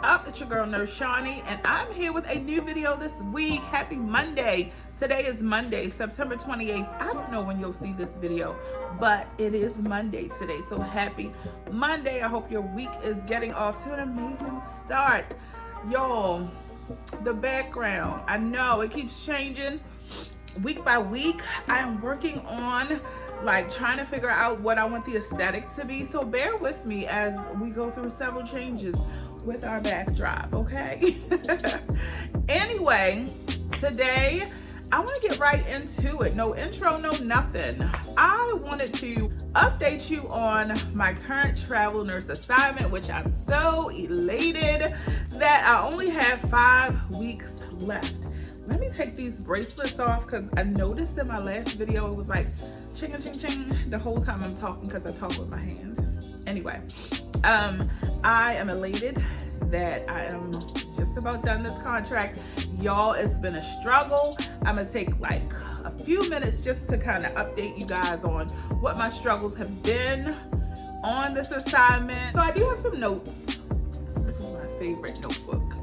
up? It's your girl Nurse Channie, and I'm here with a new video this week. Happy Monday. Today is Monday, September 28th. I don't know when you'll see this video, but it is Monday today. So happy Monday. I hope your week is getting off to an amazing start. Y'all, the background, I know it keeps changing week by week. I am working on trying to figure out what I want the aesthetic to be. So bear with me as we go through several changes with our backdrop, okay? Anyway, today I want to get right into it. No intro, no nothing. I wanted to update you on my current travel nurse assignment, which I'm so elated that I only have 5 weeks left. Let me take these bracelets off because I noticed in my last video it was like ching ching ching the whole time I'm talking because I talk with my hands. Anyway, I am elated that I am just about done this contract. Y'all, it's been a struggle. I'm gonna take like a few minutes just to kind of update you guys on what my struggles have been on this assignment. So I do have some notes. This is my favorite notebook.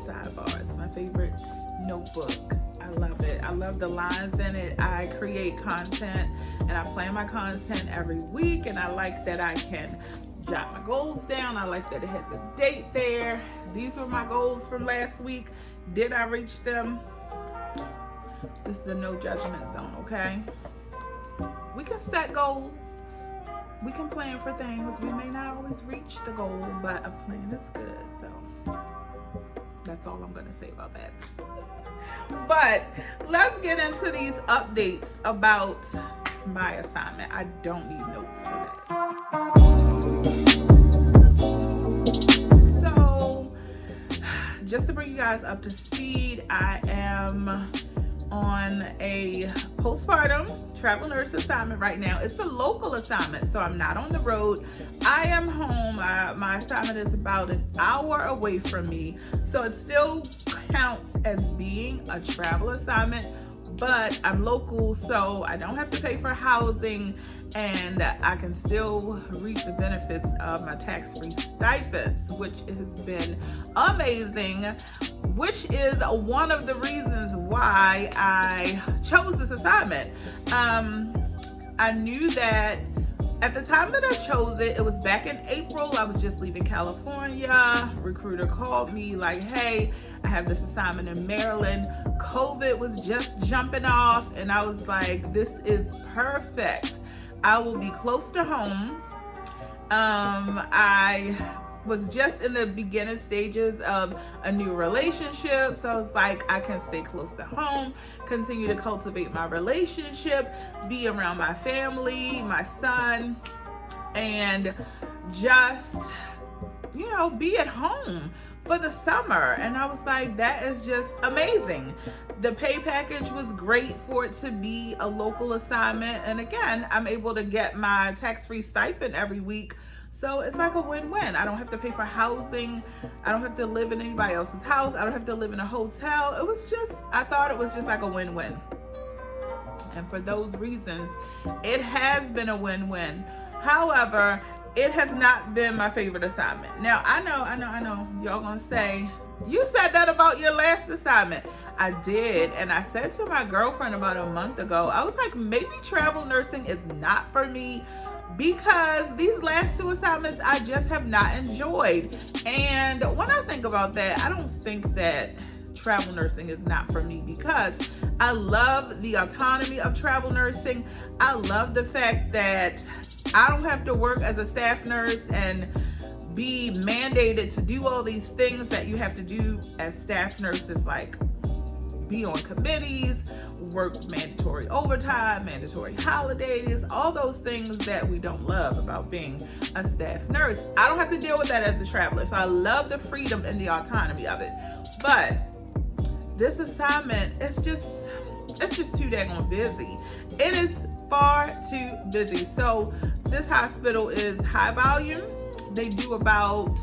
Sidebar, it's my favorite notebook. I love it. I love the lines in it. I create content and I plan my content every week, and I like that I can jot my goals down. I like that it has a date there. These were my goals from last week. Did I reach them? This is the no judgment zone, okay? We can set goals. We can plan for things. We may not always reach the goal, but a plan is good. So that's all I'm gonna say about that. But let's get into these updates about my assignment. I don't need notes for that. So just to bring you guys up to speed, I am on a postpartum travel nurse assignment right now. It's a local assignment, so I'm not on the road. I am home. My assignment is about an hour away from me, so it still counts as being a travel assignment, but I'm local, so I don't have to pay for housing, and I can still reap the benefits of my tax-free stipends, which has been amazing, which is one of the reasons why I chose this assignment. I knew that at the time that I chose it, it was back in April. I was just leaving California. Recruiter called me like, hey, I have this assignment in Maryland. COVID was just jumping off, and I was like, this is perfect. I will be close to home. I was just in the beginning stages of a new relationship, so I was like, I can stay close to home, continue to cultivate my relationship, be around my family, my son, and just, you know, be at home for the summer. And I was like, that is just amazing. The pay package was great for it to be a local assignment, and again, I'm able to get my tax-free stipend every week. So it's like a win-win. I don't have to pay for housing. I don't have to live in anybody else's house. I don't have to live in a hotel. It was just, I thought it was just like a win-win. And for those reasons, it has been a win-win. However, it has not been my favorite assignment. Now, I know, y'all gonna say, you said that about your last assignment. I did, and I said to my girlfriend about a month ago, I was like, maybe travel nursing is not for me, because these last 2 assignments I just have not enjoyed. And when I think about that, I don't think that travel nursing is not for me, because I love the autonomy of travel nursing. I love the fact that I don't have to work as a staff nurse and be mandated to do all these things that you have to do as staff nurses, like be on committees, work mandatory overtime, mandatory holidays, all those things that we don't love about being a staff nurse. I don't have to deal with that as a traveler, so I love the freedom and the autonomy of it. But this assignment, it's just too daggone busy. It is far too busy. So this hospital is high volume. They do about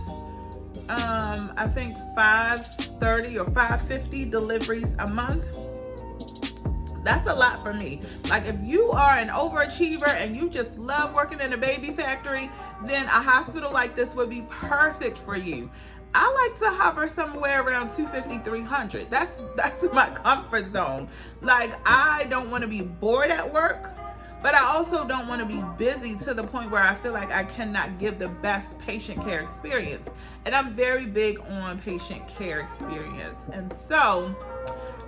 I think 530 or 550 deliveries a month. That's a lot for me. Like, if you are an overachiever and you just love working in a baby factory, then a hospital like this would be perfect for you. I like to hover somewhere around 250, 300. That's my comfort zone. Like, I don't want to be bored at work, but I also don't want to be busy to the point where I feel like I cannot give the best patient care experience. And I'm very big on patient care experience. And so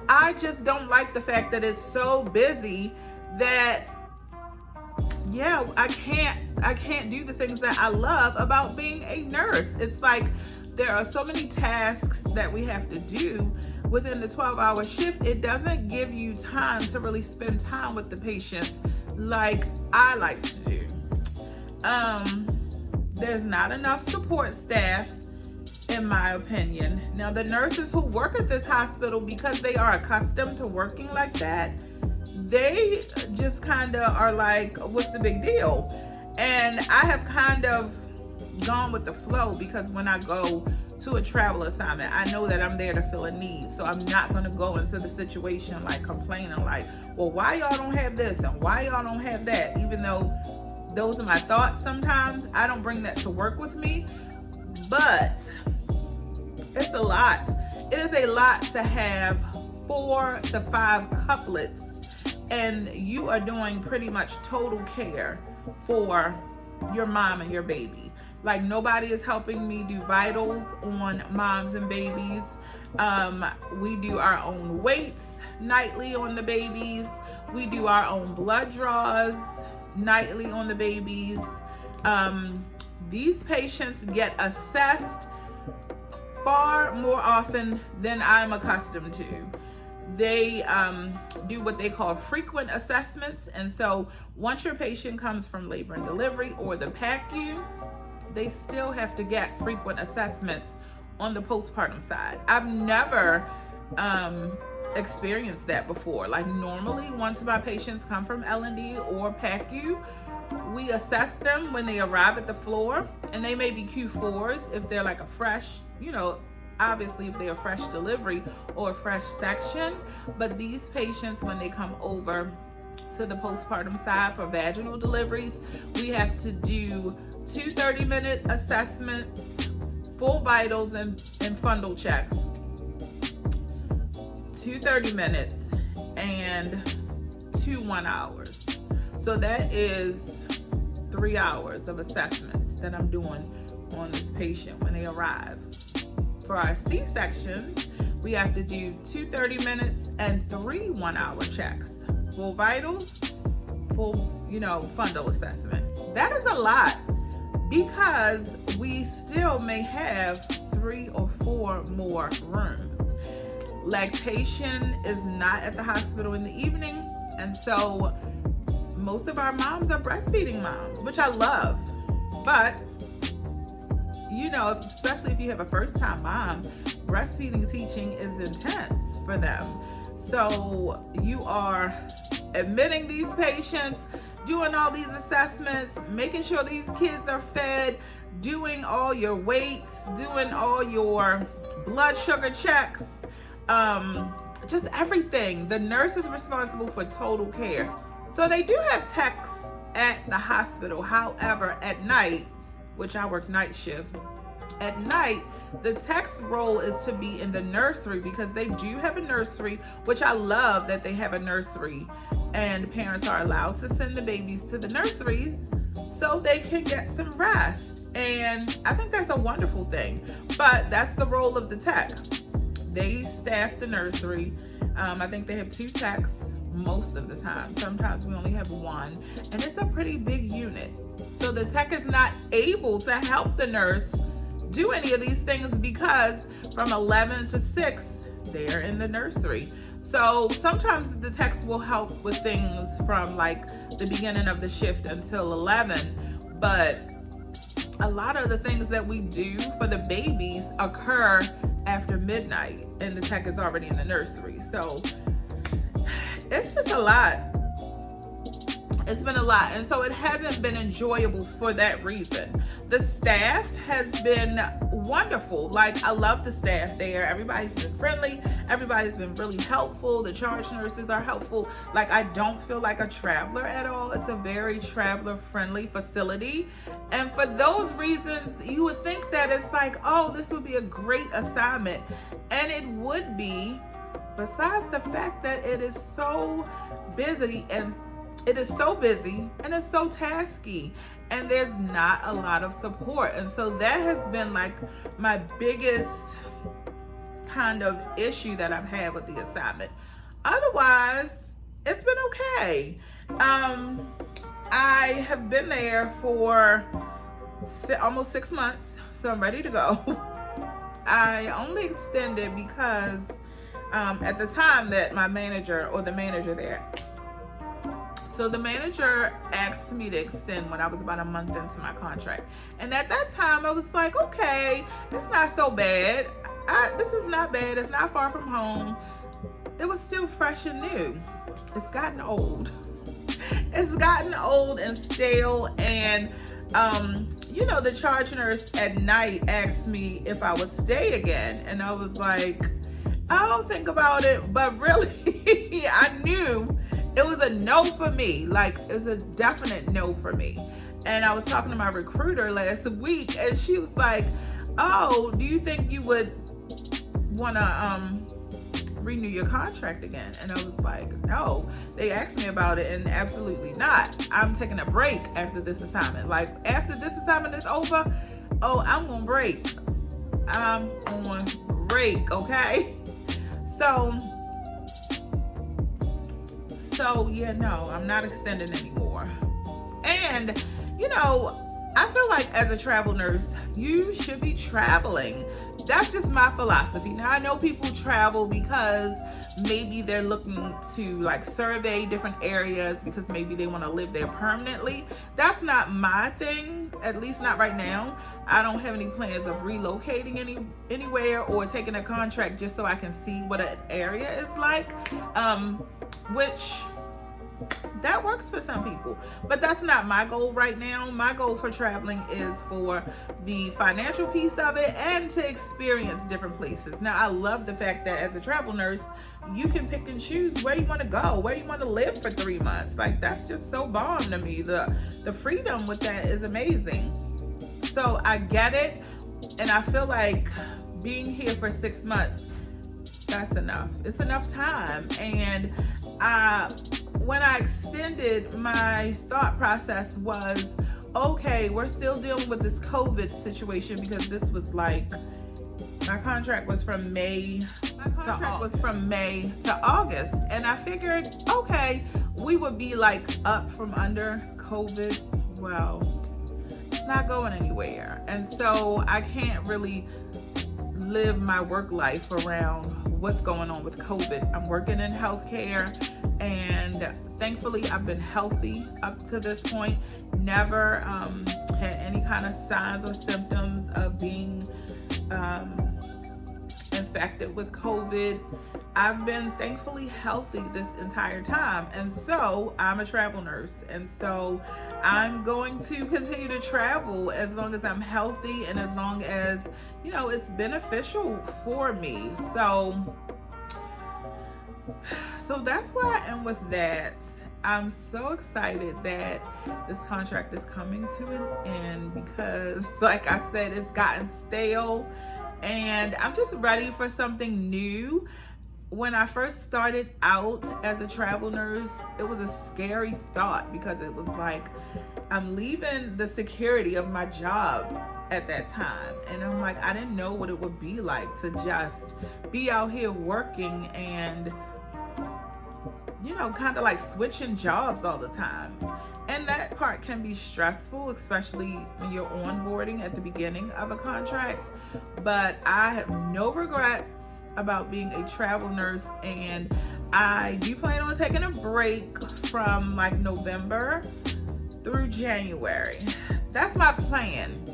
I just don't like the fact that it's so busy that, yeah, I can't do the things that I love about being a nurse. It's like there are so many tasks that we have to do within the 12-hour shift. It doesn't give you time to really spend time with the patients like I like to do. There's not enough support staff, in my opinion. Now, the nurses who work at this hospital, because they are accustomed to working like that, they just kind of are like, what's the big deal? And I have kind of gone with the flow, because when I go to a travel assignment, I know that I'm there to fill a need. So I'm not going to go into the situation like complaining like, well, why y'all don't have this and why y'all don't have that? Even though those are my thoughts sometimes, I don't bring that to work with me. But it's a lot. It is a lot to have 4 to 5 couplets, and you are doing pretty much total care for your mom and your baby. Like, nobody is helping me do vitals on moms and babies. We do our own weights nightly on the babies. We do our own blood draws nightly on the babies. These patients get assessed far more often than I'm accustomed to. They do what they call frequent assessments. And so once your patient comes from labor and delivery or the PACU, they still have to get frequent assessments on the postpartum side. I've never experienced that before. Like, normally once my patients come from L&D or PACU, we assess them when they arrive at the floor, and they may be Q4s if they're like a fresh, obviously if they're a fresh delivery or a fresh section. But these patients, when they come over to the postpartum side for vaginal deliveries, we have to do 2 30-minute assessments, full vitals and fundal checks. 2 30 minutes and 2 1 hours. So that is 3 hours of assessments that I'm doing on this patient when they arrive. For our C-sections, we have to do 2 30 minutes and 3 1-hour checks. Full vitals, full, fundal assessment. That is a lot, because we still may have 3 or 4 more rooms. Lactation is not at the hospital in the evening, and so most of our moms are breastfeeding moms, which I love. But, especially if you have a first-time mom, breastfeeding teaching is intense for them. So you are admitting these patients, doing all these assessments, making sure these kids are fed, doing all your weights, doing all your blood sugar checks, just everything. The nurse is responsible for total care. So they do have techs at the hospital. However, at night, which I work night shift, at night, the tech's role is to be in the nursery, because they do have a nursery, which I love that they have a nursery, and parents are allowed to send the babies to the nursery so they can get some rest. And I think that's a wonderful thing. But that's the role of the tech. They staff the nursery. I think they have 2 techs most of the time. Sometimes we only have 1, and it's a pretty big unit. So the tech is not able to help the nurse do any of these things, because from 11 to 6, they're in the nursery. So sometimes the techs will help with things from like the beginning of the shift until 11, but a lot of the things that we do for the babies occur after midnight, and the tech is already in the nursery. So it's just a lot. It's been a lot, and so it hasn't been enjoyable for that reason. The staff has been wonderful. Like, I love the staff there. Everybody's been friendly. Everybody's been really helpful. The charge nurses are helpful. Like, I don't feel like a traveler at all. It's a very traveler friendly facility. And for those reasons, you would think that it's like, oh, this would be a great assignment. And it would be, besides the fact that it is so busy and it's so tasky, and there's not a lot of support. And so that has been like my biggest kind of issue that I've had with the assignment. Otherwise, it's been okay. I have been there for almost 6 months, so I'm ready to go. I only extended because at the time that my manager, or the manager there, so the manager asked me to extend when I was about a month into my contract. And at that time, I was like, okay, it's not so bad. This is not bad. It's not far from home. It was still fresh and new. It's gotten old. It's gotten old and stale. And, the charge nurse at night asked me if I would stay again. And I was like, I'll think about it. But really, I knew it was a no for me. Like, it's a definite no for me. And I was talking to my recruiter last week, and she was like, oh, do you think you would want to renew your contract again? And I was like, no. They asked me about it, and absolutely not. I'm taking a break after this assignment. Like, after this assignment is over, oh, I'm going to break. I'm on break, okay? So yeah, no, I'm not extending anymore. And, I feel like as a travel nurse, you should be traveling. That's just my philosophy. Now, I know people travel because maybe they're looking to like survey different areas because maybe they want to live there permanently. That's not my thing, at least not right now. I don't have any plans of relocating anywhere or taking a contract just so I can see what an area is like, which that works for some people, but that's not my goal right now. My goal for traveling is for the financial piece of it and to experience different places. Now, I love the fact that as a travel nurse, you can pick and choose where you want to go, where you want to live for 3 months. Like, that's just so bomb to me. The freedom with that is amazing. So I get it, and I feel like being here for 6 months, that's enough. It's enough time. And when I extended, my thought process was, okay, we're still dealing with this COVID situation because this was like, my contract was from May to August. And I figured, okay, we would be like up from under COVID. Well, it's not going anywhere. And so I can't really live my work life around what's going on with COVID. I'm working in healthcare, and thankfully I've been healthy up to this point. Never had any kind of signs or symptoms of being infected with COVID. I've been thankfully healthy this entire time, and so I'm a travel nurse, and so I'm going to continue to travel as long as I'm healthy and as long as, it's beneficial for me. So that's where I am with that. I'm so excited that this contract is coming to an end because, like I said, it's gotten stale and I'm just ready for something new. When I first started out as a travel nurse, it was a scary thought because it was like, I'm leaving the security of my job at that time. And I'm like, I didn't know what it would be like to just be out here working and, kind of like switching jobs all the time. And that part can be stressful, especially when you're onboarding at the beginning of a contract. But I have no regrets about being a travel nurse, and I do plan on taking a break from like November through January. That's my plan.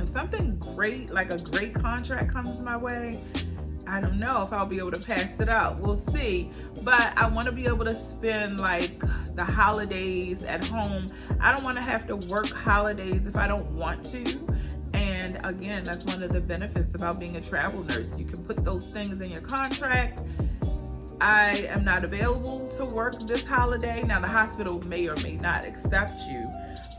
If something great, like a great contract comes my way, I don't know if I'll be able to pass it up. We'll see. But I want to be able to spend like the holidays at home. I don't want to have to work holidays if I don't want to. And And again, that's one of the benefits about being a travel nurse. You can put those things in your contract. I am not available to work this holiday. Now, the hospital may or may not accept you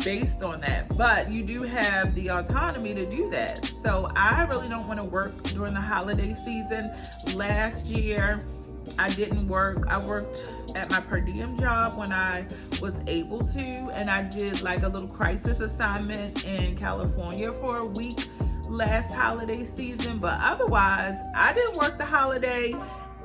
based on that, but you do have the autonomy to do that. So I really don't want to work during the holiday season. Last year, I didn't work. I worked at my per diem job when I was able to, and I did like a little crisis assignment in California for a week last holiday season, but otherwise, I didn't work the holiday.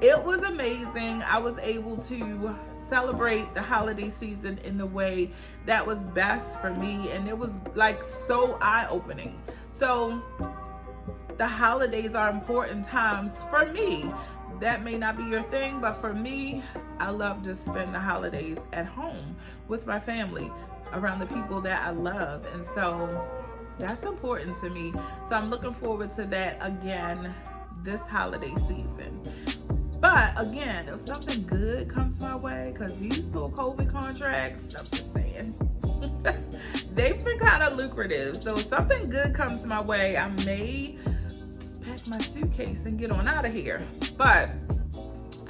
It was amazing. I was able to celebrate the holiday season in the way that was best for me, and it was like so eye-opening. So the holidays are important times for me. That may not be your thing, but for me, I love to spend the holidays at home with my family, around the people that I love, and so that's important to me. So I'm looking forward to that again this holiday season. But again, if something good comes my way, because these little COVID contracts, I'm just saying, they've been kind of lucrative. So if something good comes my way, I may pack my suitcase and get on out of here. But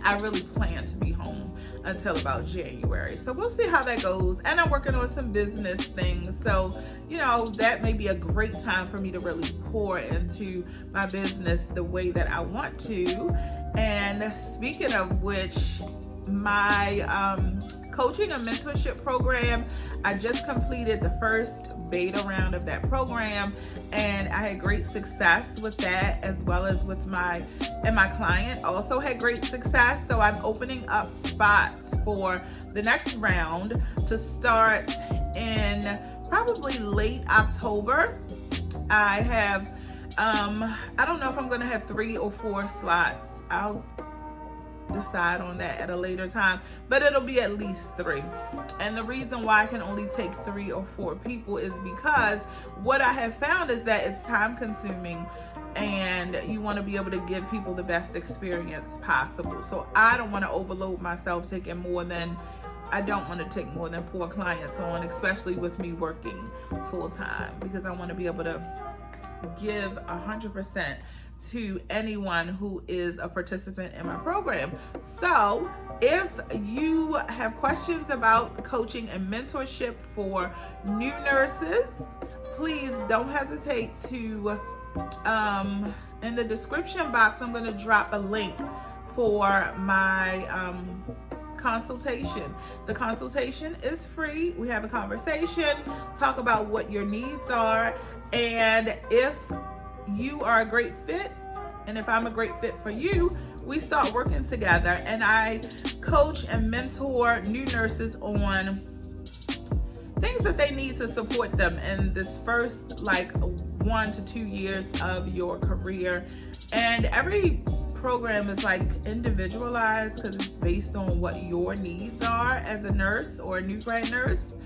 I really plan to be home until about January. So we'll see how that goes. And I'm working on some business things. So, you know, that may be a great time for me to really pour into my business the way that I want to. And speaking of which, my coaching and mentorship program, I just completed the first beta round of that program, and I had great success with that, as well as with my client also had great success. So I'm opening up spots for the next round to start in probably late October. I have I don't know if I'm gonna have 3 or 4 slots. I'll decide on that at a later time, but it'll be at least 3. And the reason why I can only take 3 or 4 people is because what I have found is that it's time consuming, and you want to be able to give people the best experience possible. So I don't want to overload myself taking more than, I don't want to take more than 4 clients on, especially with me working full time, because I want to be able to give 100% to anyone who is a participant in my program. So if you have questions about coaching and mentorship for new nurses, please don't hesitate to, in the description box, I'm going to drop a link for my consultation. The consultation is free. We have a conversation, talk about what your needs are, and if you are a great fit, and if I'm a great fit for you, we start working together. And I coach and mentor new nurses on things that they need to support them in this first like 1 to 2 years of your career. And every program is like individualized because it's based on what your needs are as a nurse or a new grad nurse.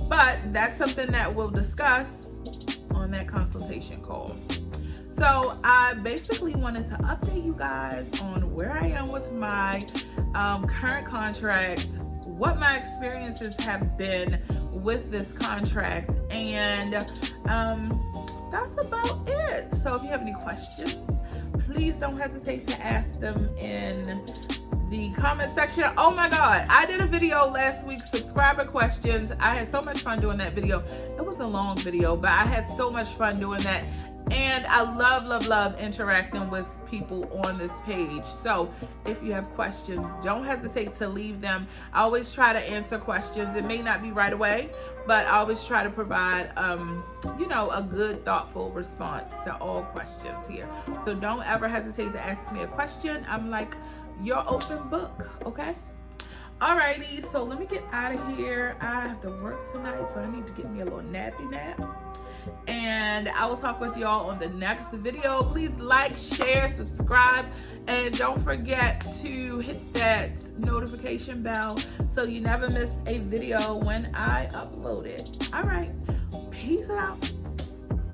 But that's something that we'll discuss on that consultation call. So I basically wanted to update you guys on where I am with my current contract, what my experiences have been with this contract, and that's about it. So if you have any questions, please don't hesitate to ask them in the comment section. Oh my God, I did a video last week, subscriber questions. I had so much fun doing that video. It was a long video, but I had so much fun doing that. And I love interacting with people on this page. So if you have questions, don't hesitate to leave them. I always try to answer questions. It may not be right away, but I always try to provide, you know, a good, thoughtful response to all questions here. So don't ever hesitate to ask me a question. I'm like your open book, okay? Alrighty, so let me get out of here. I have to work tonight, so I need to get me a little nappy nap. And I will talk with y'all on the next video. Please like, share, subscribe, and don't forget to hit that notification bell so you never miss a video when I upload it. All right, peace out.